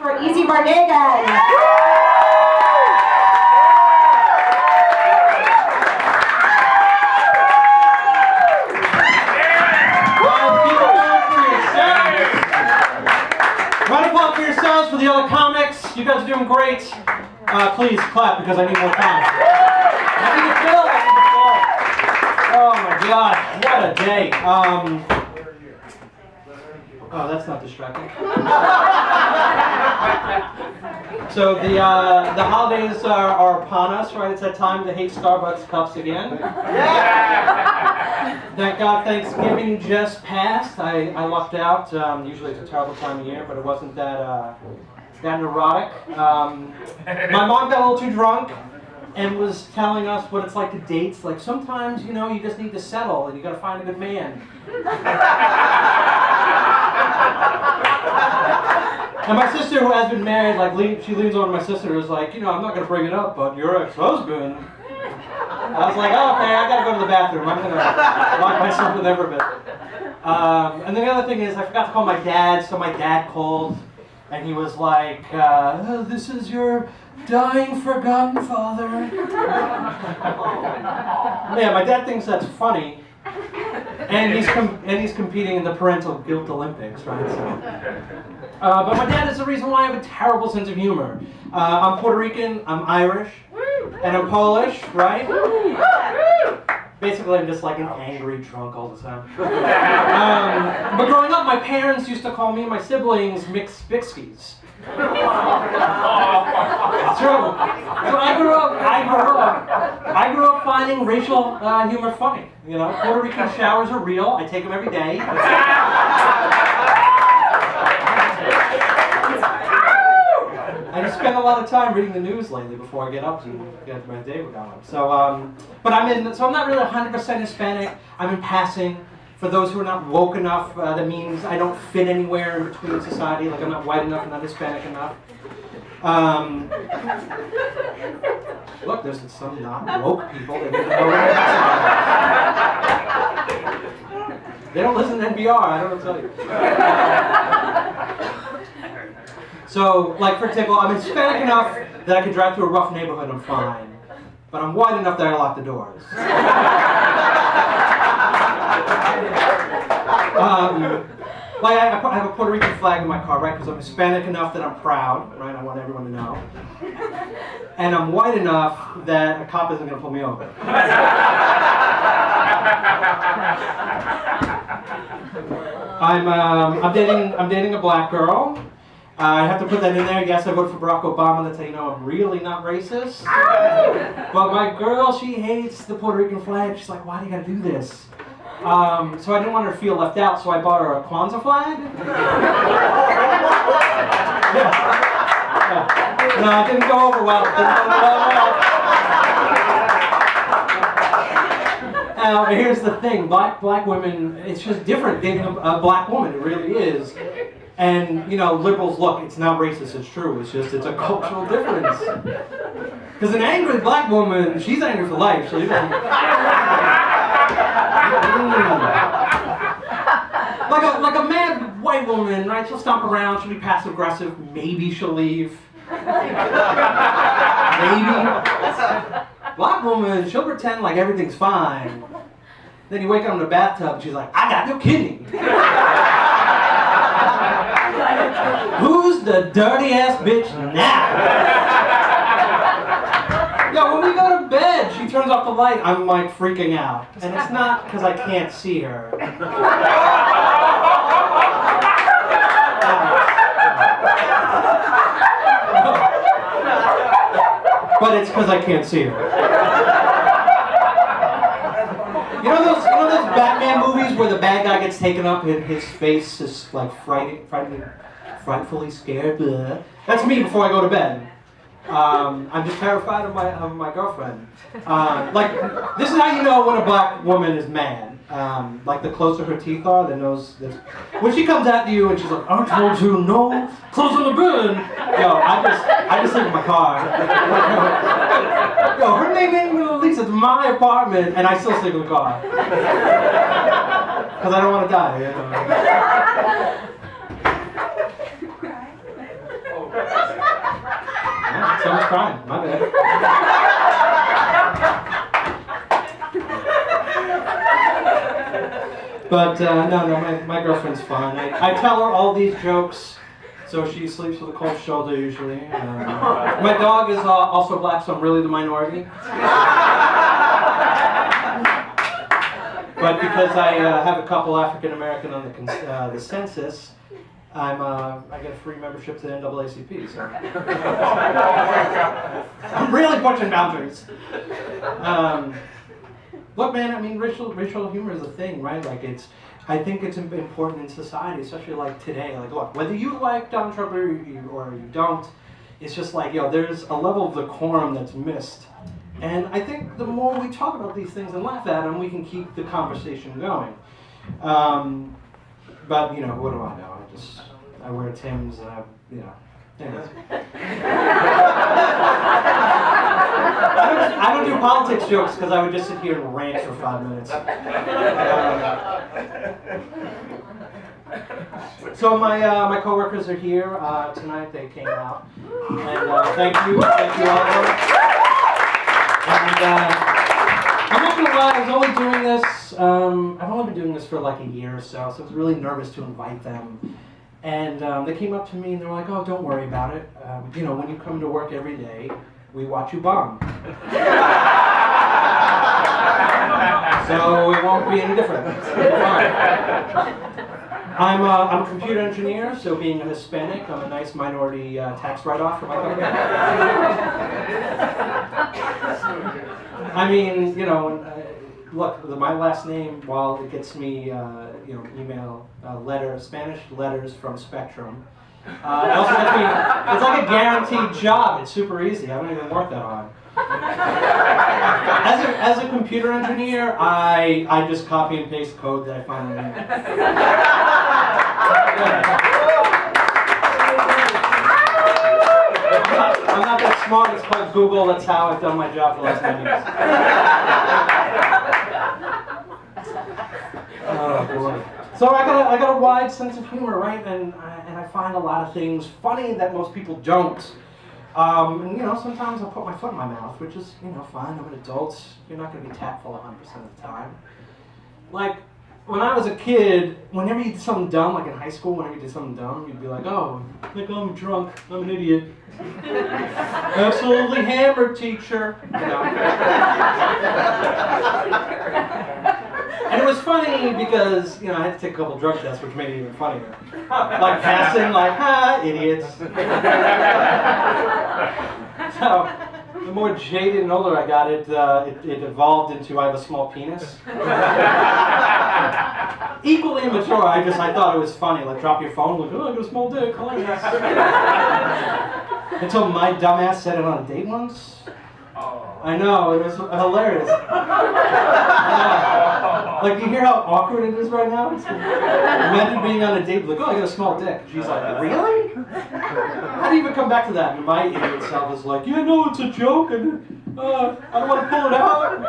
for Easy Bardeguez. Round of applause for yourselves, for the other comics. You guys are doing great. Please clap because I need more time. I need to fill. Oh my God, what a day. Oh, that's not distracting. So the holidays are upon us, right? It's that time to hate Starbucks cups again. Thank God Thanksgiving just passed. I lucked out. Usually it's a terrible time of year, but it wasn't that neurotic. My mom got a little too drunk and was telling us what it's like to date. Like sometimes, you know, you just need to settle and you gotta find a good man. And my sister, who has been married, like she leans over to my sister and is like, you know, I'm not gonna bring it up, but your ex-husband. I was like, oh, okay, I gotta go to the bathroom. I'm gonna lock myself in there for a bit. And then the other thing is, I forgot to call my dad, so my dad called, and he was like, this is your dying, forgotten father. Yeah, my dad thinks that's funny, and he's competing in the parental guilt Olympics, right? So. But my dad is the reason why I have a terrible sense of humor. I'm Puerto Rican, I'm Irish, and I'm Polish, right? Basically, I'm just like an angry drunk all the time. But growing up, my parents used to call me and my siblings mixed Bixkies. It's true. So I grew up finding racial humor funny. You know, Puerto Rican showers are real. I take them every day. I just spend a lot of time reading the news lately before I get up to get my day going. So, but I'm not really 100% Hispanic. I'm in passing. For those who are not woke enough, that means I don't fit anywhere in between society. Like I'm not white enough and not Hispanic enough. Look, there's some not woke people that don't know what I'm talking about. They don't listen to NPR. I don't know what to tell you. So, like for example, I'm Hispanic enough that I can drive through a rough neighborhood and I'm fine. But I'm white enough that I lock the doors. Like I have a Puerto Rican flag in my car, right? Because I'm Hispanic enough that I'm proud, right? I want everyone to know. And I'm white enough that a cop isn't going to pull me over. I'm dating a black girl. I have to put that in there. Yes, I voted for Barack Obama. That's how you know I'm really not racist. But my girl, she hates the Puerto Rican flag. She's like, why do you gotta do this? So I didn't want her to feel left out, so I bought her a Kwanzaa flag. Yeah. No, it didn't go over well. Now, here's the thing. Black women, it's just different dating a black woman. It really is. And, you know, liberals, look, it's not racist, it's true. It's a cultural difference. Because an angry black woman, she's angry for life. So, you know. Like a mad white woman, right? She'll stomp around, she'll be passive aggressive, maybe she'll leave. Maybe. Black woman, she'll pretend like everything's fine. Then you wake up in the bathtub, and she's like, I got no kidney. Who's the dirty ass bitch now? Yo, when we go to bed, she turns off the light, I'm like freaking out. And it's not because I can't see her. But it's because I can't see her. You know those Batman movies where the bad guy gets taken up and his face is like frightfully scared? Blah. That's me before I go to bed. I'm just terrified of my girlfriend. Like this is how you know when a black woman is mad. Like the closer her teeth are, the nose. When she comes at you and she's like, "I told you no, close on the bed." Yo, I just sleep in my car. Yo, her name ain't even Lisa. It's my apartment, and I still sleep in the car because I don't want to die. You know? was crying. My bad. But no, my girlfriend's fun. I tell her all these jokes, so she sleeps with a cold shoulder usually. My dog is also black, so I'm really the minority. But because I have a couple African American on the census, I get a free membership to the NAACP. So I'm really pushing boundaries. Look, man, I mean, racial humor is a thing, right? Like, I think it's important in society, especially like today. Like, look, whether you like Donald Trump or you don't, it's just like, there's a level of decorum that's missed. And I think the more we talk about these things and laugh at them, we can keep the conversation going. But, what do I know? I wear Timbs and anyways. I don't do politics jokes because I would just sit here and rant for 5 minutes. So my coworkers are here tonight. They came out, and thank you all. And I'm not gonna lie, I was only doing this. I've only been doing this for like a year or so, so I was really nervous to invite them. And they came up to me and they were like, "Oh, don't worry about it. When you come to work every day, we watch you bomb. So it won't be any different. I'm a computer engineer, so being a Hispanic, I'm a nice minority tax write-off for my company. I mean, look, my last name, while it gets me, email Spanish letters from Spectrum, it also gets me, it's like a guaranteed job. It's super easy. I don't even work that hard. As a computer engineer, I just copy and paste code that I find on the internet. I'm not that smart. It's called Google. That's how I've done my job for the last 9 years. Oh boy. So I got a wide sense of humor, right? And I find a lot of things funny that most people don't. Sometimes I'll put my foot in my mouth, which is, fine. I'm an adult. You're not going to be tactful 100% of the time. Like, when I was a kid, whenever you did something dumb, like in high school, whenever you did something dumb, you'd be like, "Oh, I'm drunk. I'm an idiot. Absolutely hammered, teacher." And it was funny because, I had to take a couple drug tests, which made it even funnier. Like passing, like, idiots. So, the more jaded and older I got, it evolved into I have a small penis. Equally immature, I thought it was funny, like drop your phone, like, "Oh, I got a small dick, hilarious." Until my dumbass said it on a date once. I know, it was hilarious. Like, you hear how awkward it is right now? Imagine being on a date, like, "Oh, I got a small dick." She's like, "Really?" How do you even come back to that? And my idiot self is like, "Yeah, no, it's a joke, and I don't want to pull it out."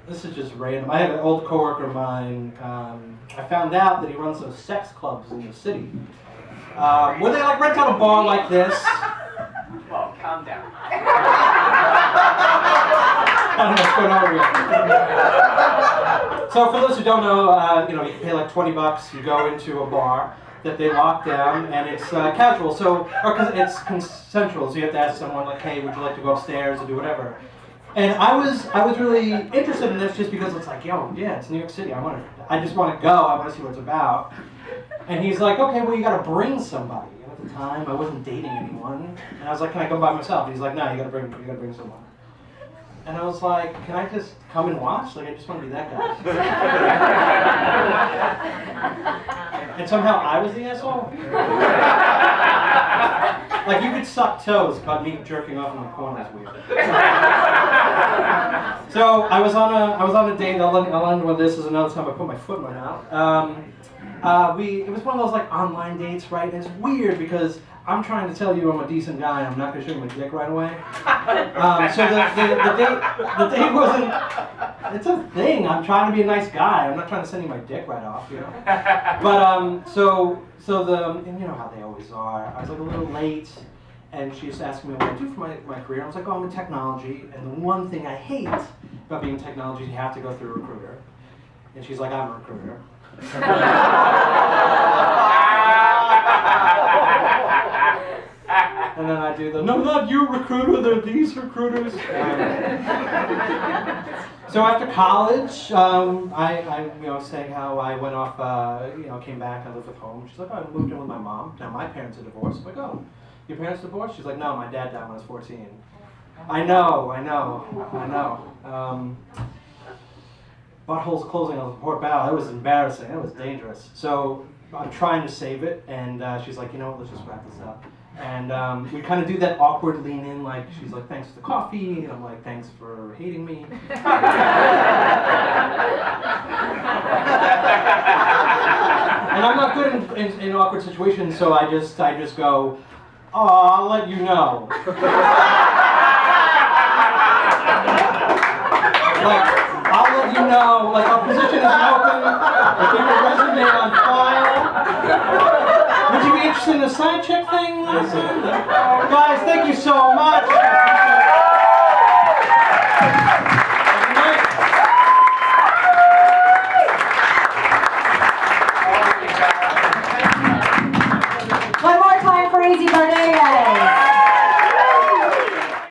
This is just random. I had an old coworker of mine. I found out that he runs those sex clubs in the city, where they like rent out a bar like this. Well, calm down. I don't know what's going on here. So for those who don't know, you pay like $20. You go into a bar that they lock down, and it's casual. It's consensual. So you have to ask someone like, "Hey, would you like to go upstairs or do whatever?" And I was really interested in this just because it's like, it's New York City. I just want to go. I want to see what it's about. And he's like, "Okay, well, you got to bring somebody." And at the time, I wasn't dating anyone, and I was like, "Can I come by myself?" And he's like, "No, you got to bring someone." And I was like, "Can I just come and watch? Like, I just want to be that guy." And somehow I was the asshole. Like, you could suck toes, but me jerking off in the corner is weird. So I was on a date. I'll end with this. Is another time I put my foot in my mouth. It was one of those like online dates, right? And it's weird because I'm trying to tell you I'm a decent guy. I'm not going to show you my dick right away. So the date wasn't. It's a thing. I'm trying to be a nice guy. I'm not trying to send you my dick right off, you know. But so and you know how they always are. I was like a little late, and she was asking me what I do for my career. I was like, oh, I'm in technology, and the one thing I hate about being in technology is you have to go through a recruiter. And she's like, I'm a recruiter. And then I do the, no, not you, recruiter, they're these recruiters. So after college, I saying how I went off, came back, I lived with home. She's like, oh, I moved in with my mom. Now my parents are divorced. I'm like, oh, your parents divorced? She's like, no, my dad died when I was 14. I know. Buttholes closing on the port bow, that was embarrassing, that was dangerous. So I'm trying to save it, and she's like, you know what, let's just wrap this up. And we kind of do that awkward lean in, like, she's like, thanks for the coffee, and I'm like, thanks for hating me. And I'm not good in awkward situations, so I just go, oh, I'll let you know. Like, I'll let you know, like, our position is open, we'll keep your resume on file. Would you be interested in a side check thing? Listen. Guys, thank you so much.